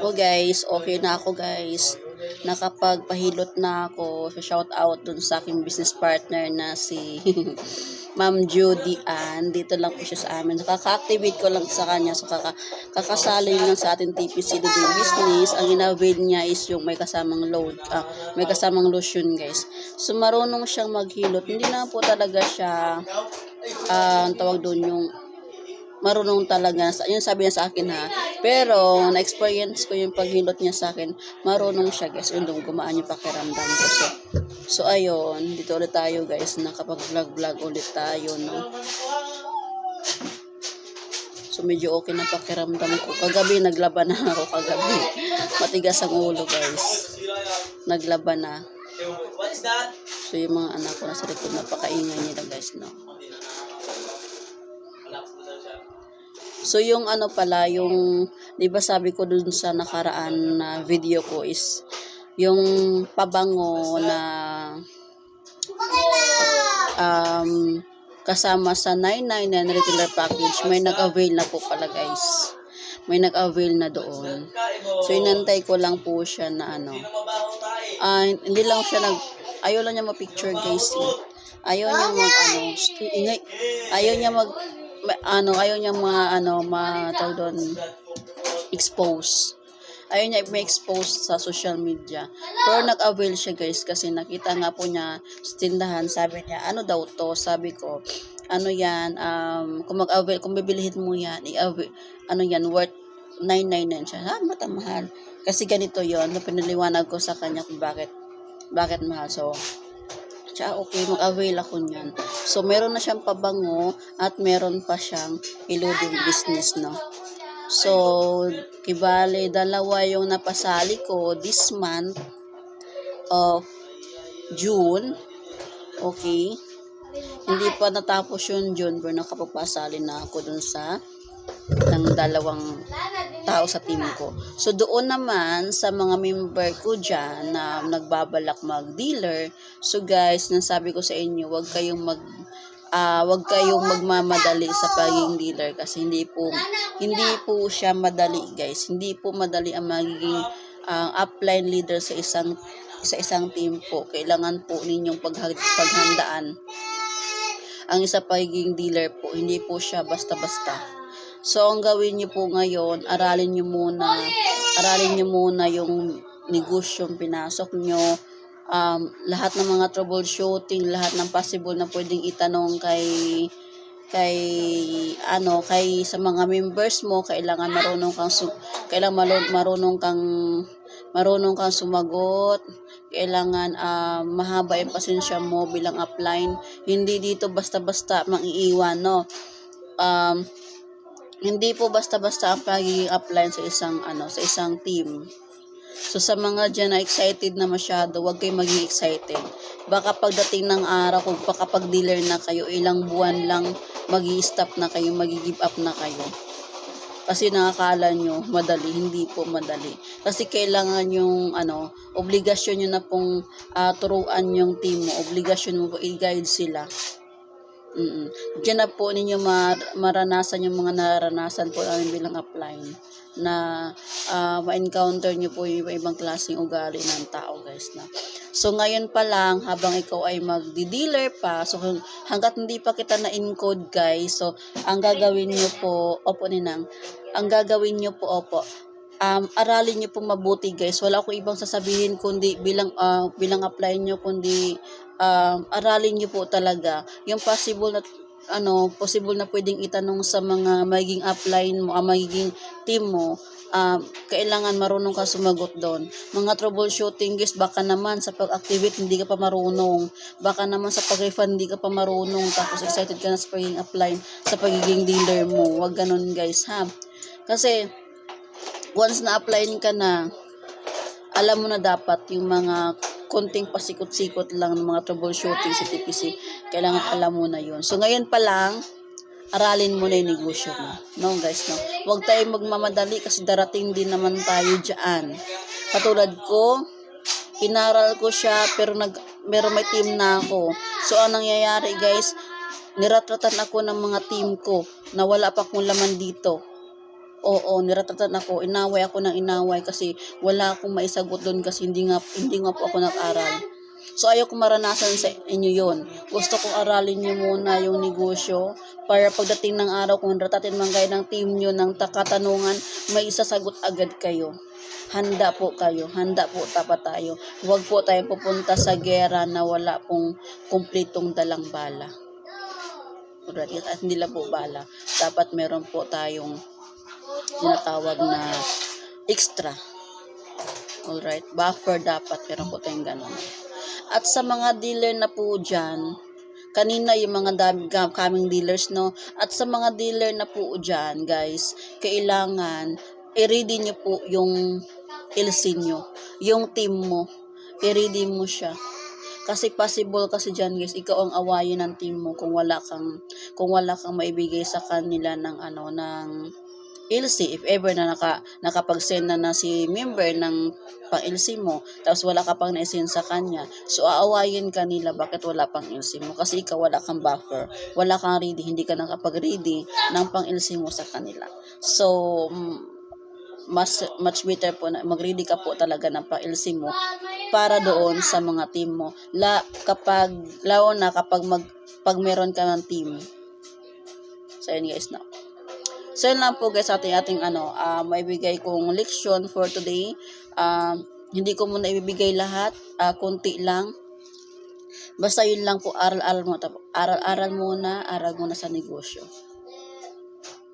O guys, okay na ako guys. Nakapagpahilot na ako. Shout out dun sa aking business partner na si Ma'am Judy Ann. Dito lang po siya sa amin. Kaka-activate ko lang sa kanya. So kakasali lang sa ating TPC do business. Ang ina-avail niya is yung may kasamang load. May kasamang lotion guys. So marunong siyang maghilot. Hindi na po talaga siya ang tawag doon yung marunong talaga. Yun sabi niya sa akin ha. Pero, na-experience ko yung paghilot niya sa akin. Marunong siya guys. Yun doon, gumaan yung pakiramdam ko. So ayun. Dito ulit tayo guys. Nakapag-vlog ulit tayo, no? So, medyo okay na pakiramdam ko. Kagabi, naglaban na ako kagabi. Matigas ang ulo guys. Naglaban na. So, yung mga anak ko nasa likod, napakaingay nila guys, no? So, yung ano pala, yung, di ba sabi ko dun sa nakaraan na video ko is, yung pabango na kasama sa 999 retailer package, may nag-avail na po pala guys. May nag-avail na doon. So, inantay ko lang po siya na ano. Hindi lang siya ayaw lang niya ma-picture guys. Ayaw niya ayaw niya tawag doon, expose. Ayaw niya i-expose sa social media. Pero nag-avail siya guys kasi nakita nga po niya sa tindahan. Sabi niya, ano daw to? Sabi ko, ano yan, kung mag-avail, kung bibilihin mo yan, ano yan, worth 999 siya. Matamahal. Kasi ganito yon, pinaliwanag ko sa kanya kung bakit mahal. So, okay, mag-avail ako niyan. So, meron na siyang pabango at meron pa siyang eluding business, no? So, kibali, dalawa yung napasali ko this month of June. Okay. Hindi pa natapos yung June, pero nakapagpasali na ako dun sa ng dalawang tao sa team ko. So, doon naman sa mga member ko dyan na nagbabalak mag-dealer, so guys, nasabi ko sa inyo, wag kayong magmamadali sa pagiging dealer kasi hindi po siya madali guys. Hindi po madali ang magiging upline leader sa isang team po. Kailangan po ninyong paghandaan. Ang isa pagiging dealer po, hindi po siya basta-basta. So, ang gawin niyo po ngayon, aralin niyo muna yung negosyong pinasok niyo, lahat ng mga troubleshooting, lahat ng possible na pwedeng itanong kay sa mga members mo, kailangan marunong kang sumagot, kailangan mahaba yung pasensya mo bilang upline. Hindi dito basta-basta mangiiwan, no? Hindi po basta-basta ang pagiging upline sa isang team. So, sa mga dyan na excited na masyado, huwag kayong maging excited. Baka pagdating ng araw, kung kapag dealer na kayo, ilang buwan lang, magi-stop na kayo, magi-give up na kayo. Kasi nakakala nyo, madali. Hindi po madali. Kasi kailangan yung, obligasyon nyo na pong turuan yung team mo. Obligasyon mo po i-guide sila. Diyan na po ninyo maranasan yung mga naranasan po namin bilang upline na ma-encounter nyo po yung ibang klaseng ugali ng tao guys na. So ngayon pa lang habang ikaw ay magdi-dealer pa, so hanggat hindi pa kita na-encode guys, so ang gagawin nyo po, aralin nyo po mabuti guys. Wala akong ibang sasabihin kundi bilang upline nyo, kundi aralin nyo po talaga yung possible na pwedeng itanong sa mga magiging upline mo, magiging team mo. Kailangan marunong ka sumagot doon. Mga troubleshooting guys, baka naman sa pag-activate hindi ka pa marunong, baka naman sa pag-refund hindi ka pa marunong, tapos excited ka na sa pagiging upline, sa pagiging dealer mo. Wag ganun guys ha, kasi once na apply ka na, alam mo na dapat yung mga konting pasikot-sikot lang ng mga troubleshooting sa TPC, kailangan alam mo na yun. So, ngayon pa lang, aralin mo na yung negosyo mo. No, guys, no? Huwag tayong magmamadali kasi darating din naman tayo dyan. Katulad ko, inaral ko siya, pero may team na ako. So, anong nangyayari, guys? Niratratan ako ng mga team ko na wala pa akong laman dito. Oo, niratatan ako, inaway ako ng inaway kasi wala akong maisagot do'n kasi hindi nga po ako nag-aral. So, ayaw ko maranasan sa inyo yon. Gusto kong aralin niyo muna yung negosyo para pagdating ng araw kung ratatin man kayo ng team niyo ng katanungan, may isasagot agad kayo. Handa po tapat tayo. Huwag po tayong pupunta sa gera na wala pong kumpletong dalang bala. Alright, at hindi lang po bala. Dapat meron po tayong tinatawag na extra. Alright, buffer dapat meron po tayong ganun. At sa mga dealer na po dyan, kanina yung mga coming dealers, no? At sa mga dealer na po dyan, guys, kailangan i-ready nyo po yung LC nyo, yung team mo, i-ready mo siya. Kasi possible kasi dyan, guys, ikaw ang awayin ng team mo kung wala kang maibigay sa kanila ng LC, if ever na nakapag-send na si member ng pang LC mo, tapos wala ka pang na-send sa kanya, so aawayin ka nila bakit wala pang LC mo, kasi ikaw wala kang buffer, wala kang ready, hindi ka nakapag-ready ng pang LC mo sa kanila. So, much better po na mag-ready ka po talaga ng pang LC mo para doon sa mga team mo. Kapag pag meron ka ng team. So, yun guys, no. So, yun lang po guys ating maibigay kong leksyon for today. Hindi ko muna ibibigay lahat, konti lang. Basta yun lang po, aral muna sa negosyo.